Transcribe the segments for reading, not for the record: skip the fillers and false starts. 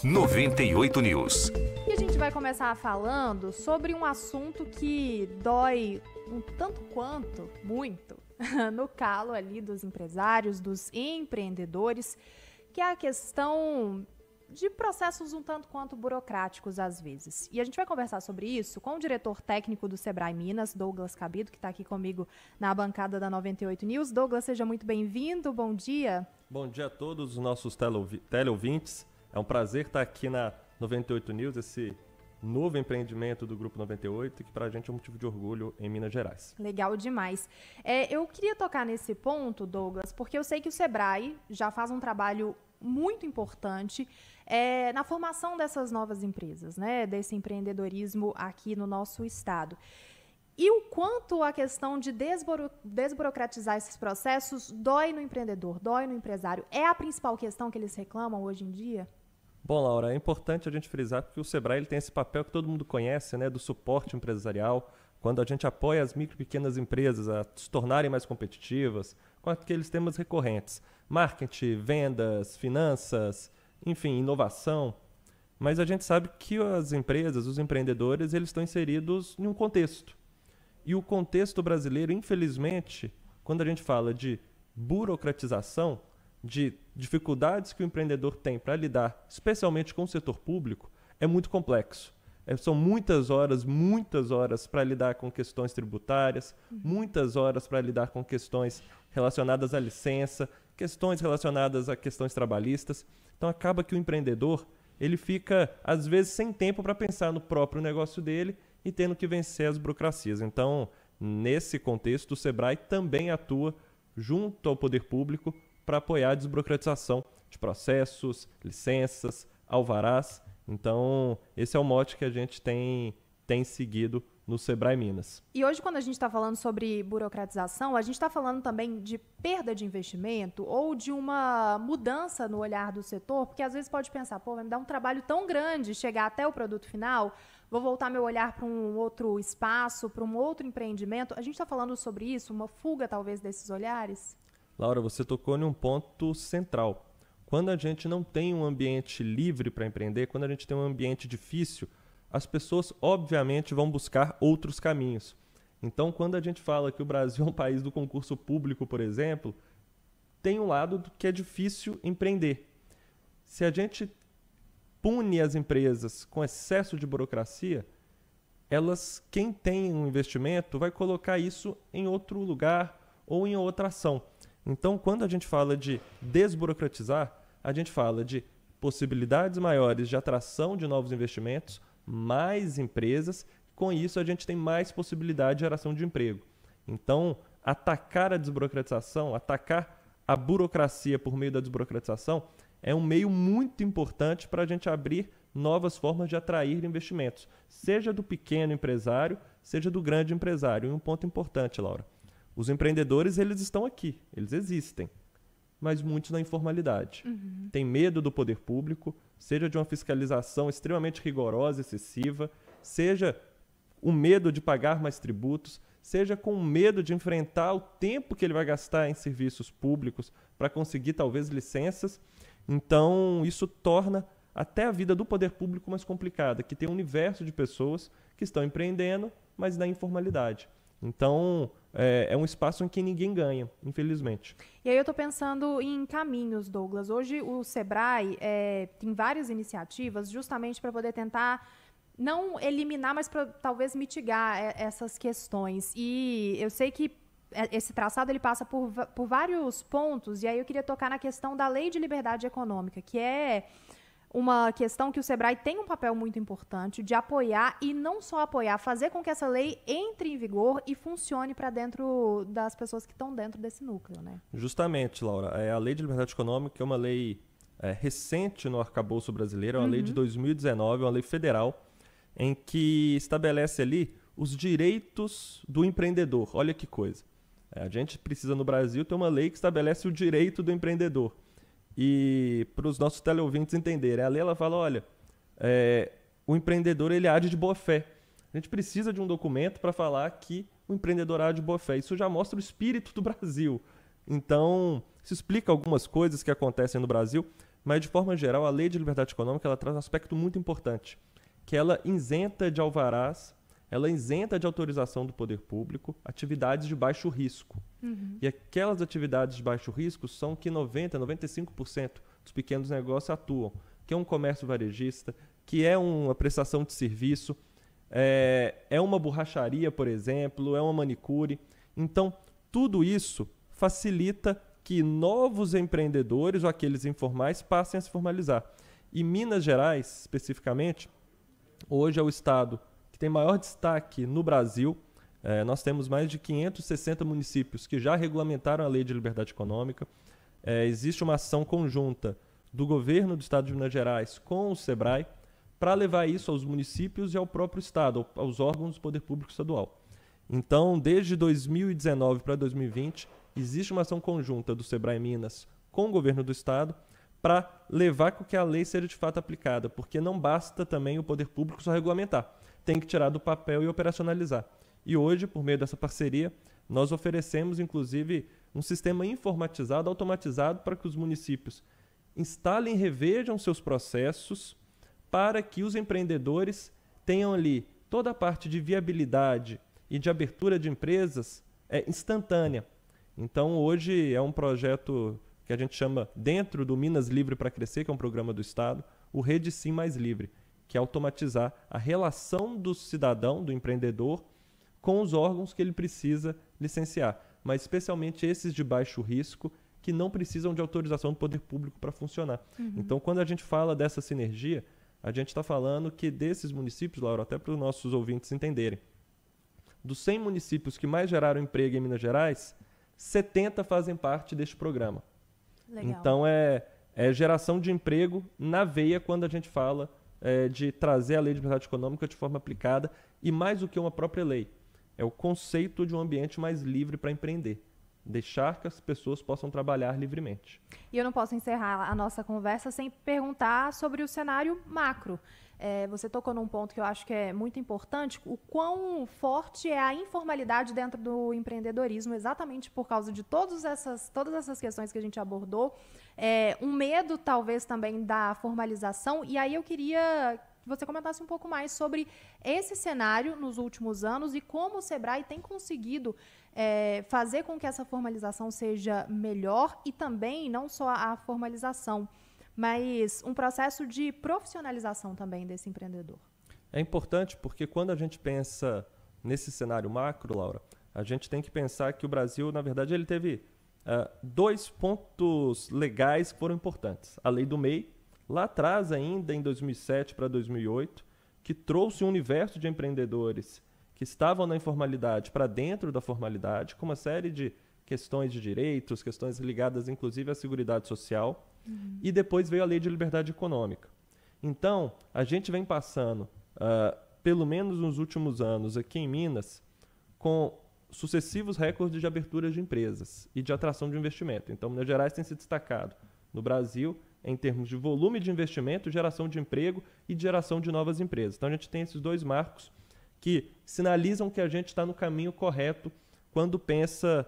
98 News. E a gente vai começar falando sobre um assunto que dói um tanto quanto, muito, no calo ali dos empresários, dos empreendedores, que é a questão de processos um tanto quanto burocráticos às vezes. E a gente vai conversar sobre isso com o diretor técnico do Sebrae Minas, Douglas Cabido, que está aqui comigo na bancada da 98 News. Douglas, seja muito bem-vindo, bom dia. Bom dia a todos os nossos teleouvintes. É um prazer estar aqui na 98 News, esse novo empreendimento do Grupo 98, que para a gente é um motivo de orgulho em Minas Gerais. Legal demais. Eu queria tocar nesse ponto, Douglas, porque eu sei que o Sebrae já faz um trabalho muito importante na formação dessas novas empresas, né, desse empreendedorismo aqui no nosso estado. E o quanto a questão de desburocratizar esses processos dói no empreendedor, dói no empresário, é a principal questão que eles reclamam hoje em dia? Bom, Laura, é importante a gente frisar porque o Sebrae ele tem esse papel que todo mundo conhece, né, do suporte empresarial, quando a gente apoia as micro e pequenas empresas a se tornarem mais competitivas, com aqueles temas recorrentes, marketing, vendas, finanças, enfim, inovação. Mas a gente sabe que as empresas, os empreendedores, eles estão inseridos em um contexto. E o contexto brasileiro, infelizmente, quando a gente fala de burocratização, de dificuldades que o empreendedor tem para lidar, especialmente com o setor público, é muito complexo. São muitas horas para lidar com questões tributárias, muitas horas para lidar com questões relacionadas à licença, questões relacionadas a questões trabalhistas. Então acaba que o empreendedor ele fica, às vezes, sem tempo para pensar no próprio negócio dele e tendo que vencer as burocracias. Então, nesse contexto, o Sebrae também atua junto ao poder público para apoiar a desburocratização de processos, licenças, alvarás. Então, esse é o mote que a gente tem seguido no Sebrae Minas. E hoje, quando a gente está falando sobre burocratização, a gente está falando também de perda de investimento ou de uma mudança no olhar do setor, porque às vezes pode pensar, vai me dar um trabalho tão grande chegar até o produto final, vou voltar meu olhar para um outro espaço, para um outro empreendimento. A gente está falando sobre isso, uma fuga talvez desses olhares? Laura, você tocou em um ponto central. Quando a gente não tem um ambiente livre para empreender, quando a gente tem um ambiente difícil, as pessoas, obviamente, vão buscar outros caminhos. Então, quando a gente fala que o Brasil é um país do concurso público, por exemplo, tem um lado que é difícil empreender. Se a gente pune as empresas com excesso de burocracia, quem tem um investimento, vai colocar isso em outro lugar ou em outra ação. Então, quando a gente fala de desburocratizar, a gente fala de possibilidades maiores de atração de novos investimentos, mais empresas, com isso a gente tem mais possibilidade de geração de emprego. Então, atacar a desburocratização, atacar a burocracia por meio da desburocratização é um meio muito importante para a gente abrir novas formas de atrair investimentos, seja do pequeno empresário, seja do grande empresário. E um ponto importante, Laura, os empreendedores eles estão aqui, eles existem, mas muitos na informalidade. Tem medo do poder público, seja de uma fiscalização extremamente rigorosa, excessiva, seja o medo de pagar mais tributos, seja com medo de enfrentar o tempo que ele vai gastar em serviços públicos para conseguir talvez licenças. Então isso torna até a vida do poder público mais complicada, que tem um universo de pessoas que estão empreendendo, mas na informalidade. Então, é um espaço em que ninguém ganha, infelizmente. E aí eu estou pensando em caminhos, Douglas. Hoje o Sebrae tem várias iniciativas justamente para poder tentar não eliminar, mas para talvez mitigar essas questões. E eu sei que esse traçado ele passa por vários pontos, e aí eu queria tocar na questão da Lei de Liberdade Econômica, que é uma questão que o Sebrae tem um papel muito importante de apoiar, e não só apoiar, fazer com que essa lei entre em vigor e funcione para dentro das pessoas que estão dentro desse núcleo, né? Justamente, Laura. A Lei de Liberdade Econômica é uma lei recente no arcabouço brasileiro, é uma lei de 2019, uma lei federal, em que estabelece ali os direitos do empreendedor. Olha que coisa. A gente precisa no Brasil ter uma lei que estabelece o direito do empreendedor. E para os nossos teleouvintes entenderem, a lei ela fala, olha, o empreendedor ele age de boa fé. A gente precisa de um documento para falar que o empreendedor age de boa fé. Isso já mostra o espírito do Brasil. Então, isso explica algumas coisas que acontecem no Brasil. Mas, de forma geral, a Lei de Liberdade Econômica ela traz um aspecto muito importante, que ela isenta de alvarás, ela isenta de autorização do poder público atividades de baixo risco. E aquelas atividades de baixo risco são que 95% dos pequenos negócios atuam, que é um comércio varejista, que é uma prestação de serviço, é uma borracharia, por exemplo, é uma manicure. Então, tudo isso facilita que novos empreendedores ou aqueles informais passem a se formalizar. E Minas Gerais, especificamente, hoje é o estado que tem maior destaque no Brasil. Nós temos mais de 560 municípios que já regulamentaram a Lei de Liberdade Econômica. Existe uma ação conjunta do governo do estado de Minas Gerais com o SEBRAE para levar isso aos municípios e ao próprio estado, aos órgãos do poder público estadual. Então, desde 2019 para 2020, existe uma ação conjunta do SEBRAE Minas com o governo do estado para levar com que a lei seja de fato aplicada, porque não basta também o poder público só regulamentar, tem que tirar do papel e operacionalizar. E hoje, por meio dessa parceria, nós oferecemos, inclusive, um sistema informatizado, automatizado, para que os municípios instalem e revejam seus processos para que os empreendedores tenham ali toda a parte de viabilidade e de abertura de empresas instantânea. Então, hoje é um projeto que a gente chama, dentro do Minas Livre para Crescer, que é um programa do Estado, o Rede Sim Mais Livre, que é automatizar a relação do cidadão, do empreendedor, com os órgãos que ele precisa licenciar, mas especialmente esses de baixo risco, que não precisam de autorização do poder público para funcionar. Então, quando a gente fala dessa sinergia, a gente está falando que desses municípios, Laura, até para os nossos ouvintes entenderem, dos 100 municípios que mais geraram emprego em Minas Gerais, 70 fazem parte deste programa. Legal. Então, é geração de emprego na veia quando a gente fala de trazer a Lei de Liberdade Econômica de forma aplicada, e mais do que uma própria lei, é o conceito de um ambiente mais livre para empreender. Deixar que as pessoas possam trabalhar livremente. E eu não posso encerrar a nossa conversa sem perguntar sobre o cenário macro. Você tocou num ponto que eu acho que é muito importante, o quão forte é a informalidade dentro do empreendedorismo, exatamente por causa de todas essas questões que a gente abordou. Um medo, talvez, também da formalização. E aí eu queria que você comentasse um pouco mais sobre esse cenário nos últimos anos e como o SEBRAE tem conseguido fazer com que essa formalização seja melhor, e também não só a formalização, mas um processo de profissionalização também desse empreendedor. É importante porque quando a gente pensa nesse cenário macro, Laura, a gente tem que pensar que o Brasil, na verdade, ele teve 2 pontos legais que foram importantes. A lei do MEI, lá atrás ainda, em 2007 para 2008, que trouxe um universo de empreendedores que estavam na informalidade para dentro da formalidade, com uma série de questões de direitos, questões ligadas inclusive à Seguridade Social, e depois veio a Lei de Liberdade Econômica. Então, a gente vem passando, pelo menos nos últimos anos aqui em Minas, com sucessivos recordes de abertura de empresas e de atração de investimento. Então, Minas Gerais tem se destacado no Brasil em termos de volume de investimento, geração de emprego e de geração de novas empresas. Então, a gente tem esses 2 marcos que sinalizam que a gente está no caminho correto quando pensa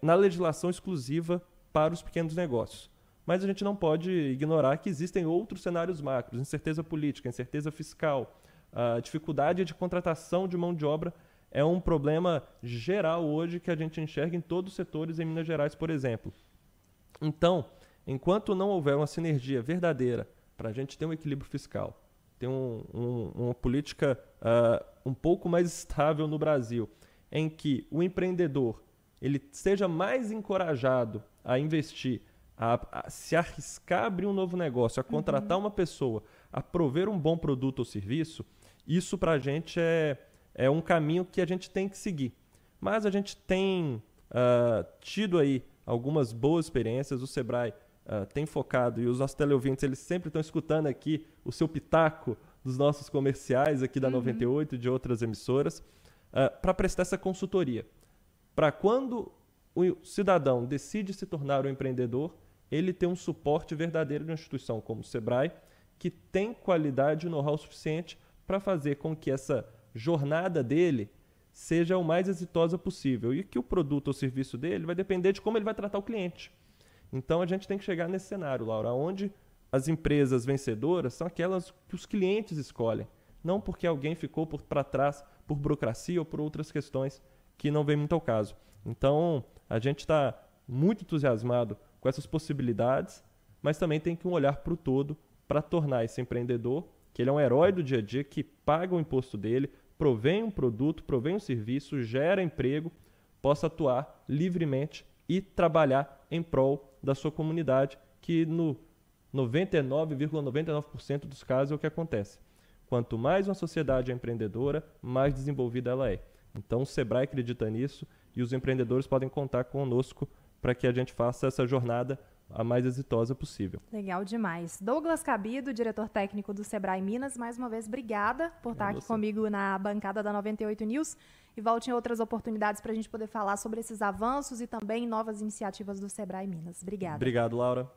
na legislação exclusiva para os pequenos negócios. Mas a gente não pode ignorar que existem outros cenários macros, incerteza política, incerteza fiscal, a dificuldade de contratação de mão de obra é um problema geral hoje que a gente enxerga em todos os setores em Minas Gerais, por exemplo. Então, enquanto não houver uma sinergia verdadeira para a gente ter um equilíbrio fiscal, ter uma política um pouco mais estável no Brasil, em que o empreendedor ele seja mais encorajado a investir, a se arriscar a abrir um novo negócio, a contratar uma pessoa, a prover um bom produto ou serviço, isso para a gente é um caminho que a gente tem que seguir. Mas a gente tem tido aí algumas boas experiências, o SEBRAE tem focado, e os nossos teleouvintes eles sempre estão escutando aqui o seu pitaco dos nossos comerciais aqui da 98 e de outras emissoras, para prestar essa consultoria. Para quando o cidadão decide se tornar um empreendedor, ele ter um suporte verdadeiro de uma instituição como o SEBRAE, que tem qualidade e know-how suficiente para fazer com que essa jornada dele seja o mais exitosa possível. E que o produto ou serviço dele vai depender de como ele vai tratar o cliente. Então, a gente tem que chegar nesse cenário, Laura, onde as empresas vencedoras são aquelas que os clientes escolhem, não porque alguém ficou para trás por burocracia ou por outras questões que não vem muito ao caso. Então, a gente está muito entusiasmado com essas possibilidades, mas também tem que um olhar para o todo para tornar esse empreendedor, que ele é um herói do dia a dia, que paga o imposto dele, provém um produto, provém um serviço, gera emprego, possa atuar livremente e trabalhar em prol da sua comunidade, que no 99,99% dos casos é o que acontece. Quanto mais uma sociedade é empreendedora, mais desenvolvida ela é. Então o Sebrae acredita nisso e os empreendedores podem contar conosco para que a gente faça essa jornada a mais exitosa possível. Legal demais. Douglas Cabido, diretor técnico do Sebrae Minas, mais uma vez, obrigada por estar aqui comigo na bancada da 98 News e volte em outras oportunidades para a gente poder falar sobre esses avanços e também novas iniciativas do Sebrae Minas. Obrigada. Obrigado, Laura.